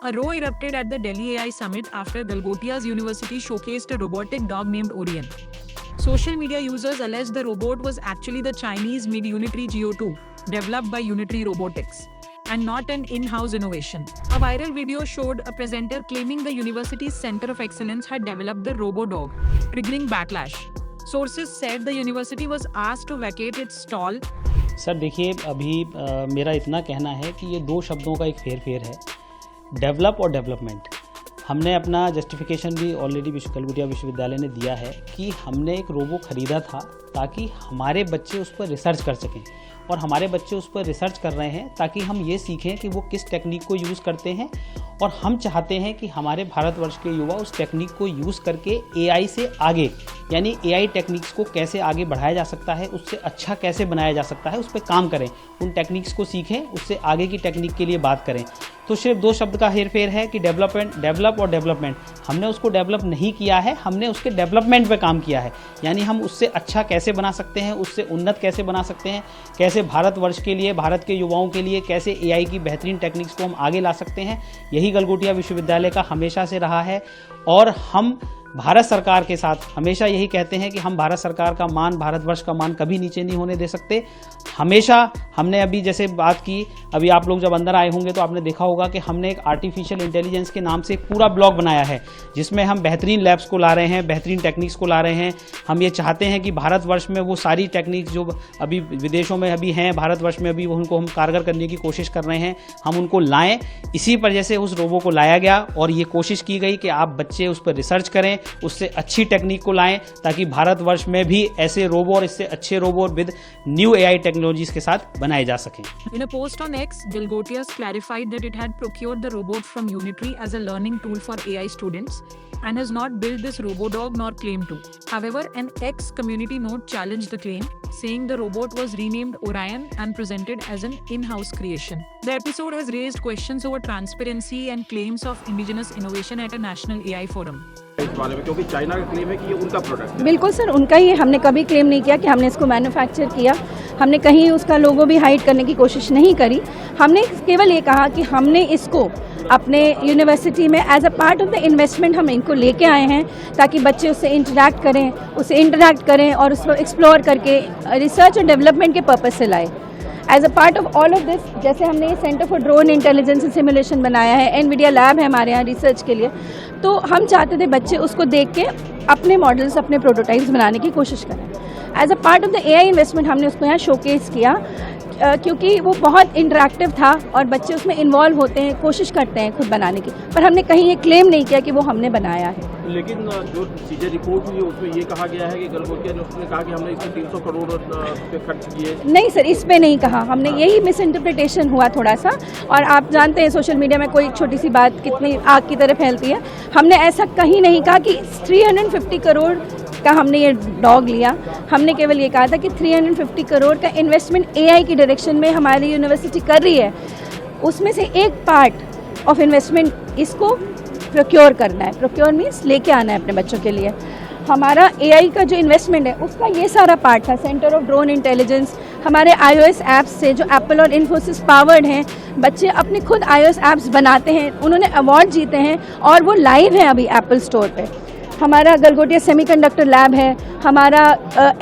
A row erupted at the Delhi AI Summit after Galgotia's university showcased a robotic dog named Orion. Social media users alleged the robot was actually the Chinese-made Unitree Geo 2, developed by Unitree Robotics, and not an in-house innovation. A viral video showed a presenter claiming the university's Center of Excellence had developed the robo-dog, triggering backlash. Sources said the university was asked to vacate its stall. Sir देखिए, अभी मेरा इतना कहना है कि ये दो शब्दों का एक फेर है, डेवलप और डेवलपमेंट। हमने अपना जस्टिफिकेशन भी ऑलरेडी गलगोटिया विश्वविद्यालय ने दिया है कि हमने एक रोबो ख़रीदा था ताकि हमारे बच्चे उस पर रिसर्च कर सकें, और हमारे बच्चे उस पर रिसर्च कर रहे हैं ताकि हम ये सीखें कि वो किस टेक्निक को यूज़ करते हैं, और हम चाहते हैं कि हमारे भारतवर्ष के युवा उस टेक्निक को यूज़ करके एआई से आगे, यानी एआई टेक्निक्स को कैसे आगे बढ़ाया जा सकता है, उससे अच्छा कैसे बनाया जा सकता है, उस पर काम करें, उन टेक्निक्स को सीखें, उससे आगे की टेक्निक के लिए बात करें। तो सिर्फ दो शब्द का हेर फेर है कि डेवलप और डेवलपमेंट। हमने उसको डेवलप नहीं किया है, हमने उसके डेवलपमेंट पे काम किया है, यानी हम उससे अच्छा कैसे बना सकते हैं, उससे उन्नत कैसे बना सकते हैं, कैसे भारतवर्ष के लिए, भारत के युवाओं के लिए कैसे एआई की बेहतरीन टेक्निक्स को हम आगे ला सकते हैं। यही गलगोटिया विश्वविद्यालय का हमेशा से रहा है, और हम भारत सरकार के साथ हमेशा यही कहते हैं कि हम भारत सरकार का मान, भारतवर्ष का मान कभी नीचे नहीं होने दे सकते। हमेशा हमने अभी जैसे बात की, अभी आप लोग जब अंदर आए होंगे तो आपने देखा होगा कि हमने एक आर्टिफिशियल इंटेलिजेंस के नाम से एक पूरा ब्लॉग बनाया है, जिसमें हम बेहतरीन लैब्स को ला रहे हैं, बेहतरीन टेक्निक्स को ला रहे हैं। हम ये चाहते हैं कि भारतवर्ष में वो सारी टेक्निक्स जो अभी विदेशों में अभी हैं, भारतवर्ष में अभी उनको हम कारगर करने की कोशिश कर रहे हैं, हम उनको लाएँ। इसी वजह से उस रोबो को लाया गया और ये कोशिश की गई कि आप बच्चे उस पर रिसर्च करें, उससे अच्छी टेक्निक को लाएं, ताकि भारतवर्ष में भी ऐसे रोबो और इससे अच्छे robo with new AI technologies के साथ बनाए जा सकें। In a post on X, Galgotias clarified that it had procured the robot from Unitree as a learning tool for AI students and has not built this robo-dog nor claimed to. However, an X community note challenged the claim, saying the robot was renamed Orion and presented as an in-house creation. The episode has raised questions over transparency and claims of indigenous innovation at a national AI forum. इस बारे में, क्योंकि China का claim है कि ये उनका product है। बिल्कुल सर, उनका ही है। हमने कभी क्लेम नहीं किया कि हमने इसको मैन्युफैक्चर किया। हमने कहीं उसका लोगो भी हाइड करने की कोशिश नहीं करी। हमने केवल ये कहा कि हमने इसको अपने यूनिवर्सिटी में as a part of the investment हम इनको लेके आए हैं, ताकि बच्चे उससे इंटरैक्ट करें और उसको एक्सप्लोर करके रिसर्च और डेवलपमेंट के पर्पज़ से लाए। As a part of all of this, जैसे हमने ये centre for drone intelligence and simulation बनाया है, एनवीडिया लैब है हमारे यहाँ रिसर्च के लिए, तो हम चाहते थे बच्चे उसको देख के अपने मॉडल्स, अपने प्रोटोटाइप्स बनाने की कोशिश करें। As a part of the AI investment हमने उसको यहाँ शोकेस किया, क्योंकि वो बहुत इंटरैक्टिव था और बच्चे उसमें इन्वॉल्व होते हैं, कोशिश करते हैं खुद बनाने की, पर हमने कहीं ये क्लेम नहीं किया कि वो हमने बनाया है। लेकिन जो चीज़ें रिपोर्ट हुई है उसमें ये कहा गया है कि गलगोटिया ने उसने कहा कि हमने इसमें 300 करोड़ रुपये खर्च किए। नहीं सर, इस पे नहीं कहा हमने, यही मिस इंटरप्रिटेशन हुआ थोड़ा सा। और आप जानते हैं सोशल मीडिया में कोई छोटी सी बात कितनी आग की तरह फैलती है। हमने ऐसा कहीं नहीं कहा कि 350 करोड़ का हमने ये डॉग लिया। हमने केवल ये कहा था कि 350 करोड़ का इन्वेस्टमेंट एआई की डायरेक्शन में हमारी यूनिवर्सिटी कर रही है, उसमें से एक पार्ट ऑफ इन्वेस्टमेंट इसको प्रोक्योर करना है। प्रोक्योर मीन्स लेके आना है अपने बच्चों के लिए। हमारा एआई का जो इन्वेस्टमेंट है उसका ये सारा पार्ट था। सेंटर ऑफ ड्रोन इंटेलिजेंस, हमारे iOS ऐप्स से जो एप्पल और इन्फोसिस पावर्ड हैं, बच्चे अपने खुद iOS ऐप्स बनाते हैं, उन्होंने अवार्ड जीते हैं और वो लाइव हैं अभी एप्पल स्टोर पे। हमारा गलगोटिया सेमीकंडक्टर लैब है, हमारा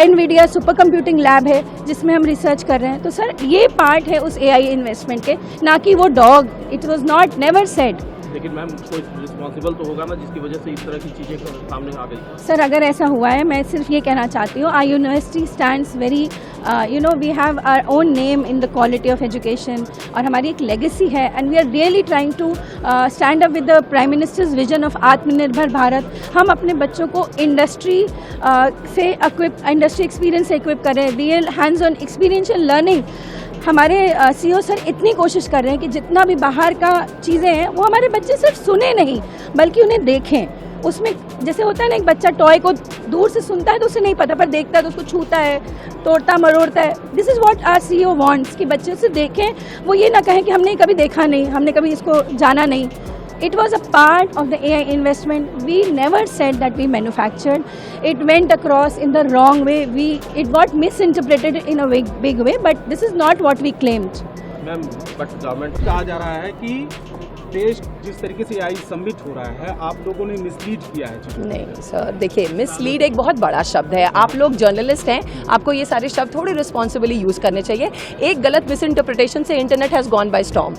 एनवीडिया सुपर कंप्यूटिंग लैब है जिसमें हम रिसर्च कर रहे हैं। तो सर ये पार्ट है उस एआई इन्वेस्टमेंट के, ना कि वो dog. It was not never said. लेकिन मैम कोई रिस्पॉन्सिबल तो होगा ना जिसकी वजह से इस तरह की चीज़ें सामने आ गई। सर अगर ऐसा हुआ है, मैं सिर्फ ये कहना चाहती हूँ, our university stands very we have our own name in the quality of education, और हमारी एक लेगेसी है, and we are really trying to stand up with the prime minister's vision of Atmanirbhar Bharat. हम अपने बच्चों को इंडस्ट्री एक्सपीरियंस से equip करें, real hands on experiential learning. हमारे सीईओ सर इतनी कोशिश कर रहे हैं कि जितना भी बाहर का चीज़ें हैं वो हमारे बच्चे सिर्फ सुने नहीं बल्कि उन्हें देखें। उसमें जैसे होता है ना, एक बच्चा टॉय को दूर से सुनता है तो उसे नहीं पता, पर देखता है तो उसको छूता है, तोड़ता मरोड़ता है। This is what our CEO wants कि बच्चे उसे देखें, वो ये ना कहें कि हमने कभी देखा नहीं, हमने कभी इसको जाना नहीं। It was a part of the AI investment. We never said that we manufactured. It went across in the wrong way. It got misinterpreted in a big way, but this is not what we claimed. Ma'am, but government कहा जा रहा है कि देश जिस तरीके से AI submit हो रहा है, आप लोगों ने मिसलीड किया है चीज़ों को। नहीं सर, देखिए मिसलीड एक बहुत बड़ा शब्द है। आप लोग जर्नलिस्ट हैं, आपको ये सारे शब्द थोड़े रिस्पॉन्सिबली यूज़ करने चाहिए। एक गलत मिस इंटरप्रिटेशन से internet has gone by storm.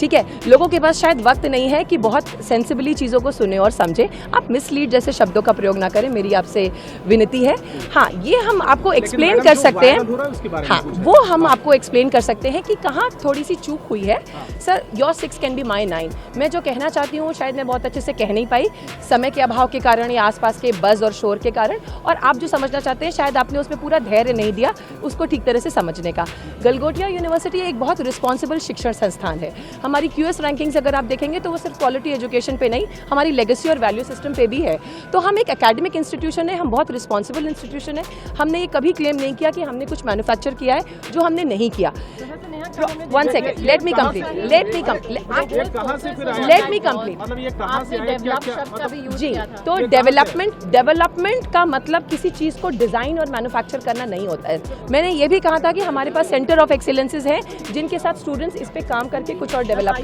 ठीक है, लोगों के पास शायद वक्त नहीं है कि बहुत सेंसिबली चीज़ों को सुने और समझे। आप मिसलीड जैसे शब्दों का प्रयोग ना करें, मेरी आपसे विनती है। हाँ, ये हम आपको एक्सप्लेन मैडम, कर जो सकते हैं। वायरल हो रहा है उसके बारे में हाँ, पूछ रहे वो हम आपको एक्सप्लेन कर सकते हैं कि कहाँ थोड़ी सी चूक हुई है। Sir, your 6 can be my 9। मैं जो कहना चाहती हूँ शायद मैं बहुत अच्छे से कह नहीं पाई, समय के अभाव के कारण या आसपास के बज़ और शोर के कारण, और आप जो समझना चाहते हैं शायद आपने उसमें पूरा धैर्य नहीं दिया उसको ठीक तरह से समझने का। गलगोटिया यूनिवर्सिटी एक बहुत रिस्पॉन्सिबल शिक्षण संस्थान है। हमारी QS रैंकिंग्स अगर आप देखेंगे तो वो सिर्फ क्वालिटी एजुकेशन पे नहीं, हमारी लेगेसी और वैल्यू सिस्टम पे भी है। तो हम एक एकेडमिक इंस्टीट्यूशन है, हम बहुत रिस्पॉन्सिबल इंस्टीट्यूशन है। हमने ये कभी क्लेम नहीं किया कि हमने कुछ मैन्युफैक्चर किया है जो हमने नहीं किया। One second, let me complete. ये कहाँ से फिर आया? Let me complete. मतलब ये कहाँ से आया? क्या मतलब जी, तो डेवलपमेंट का मतलब किसी चीज़ को डिज़ाइन और मैन्युफैक्चर करना नहीं होता है। मैंने ये भी कहा था कि हमारे पास सेंटर ऑफ एक्सीलेंसेज हैं जिनके साथ स्टूडेंट्स इस पे काम करके कुछ और डेवलप कर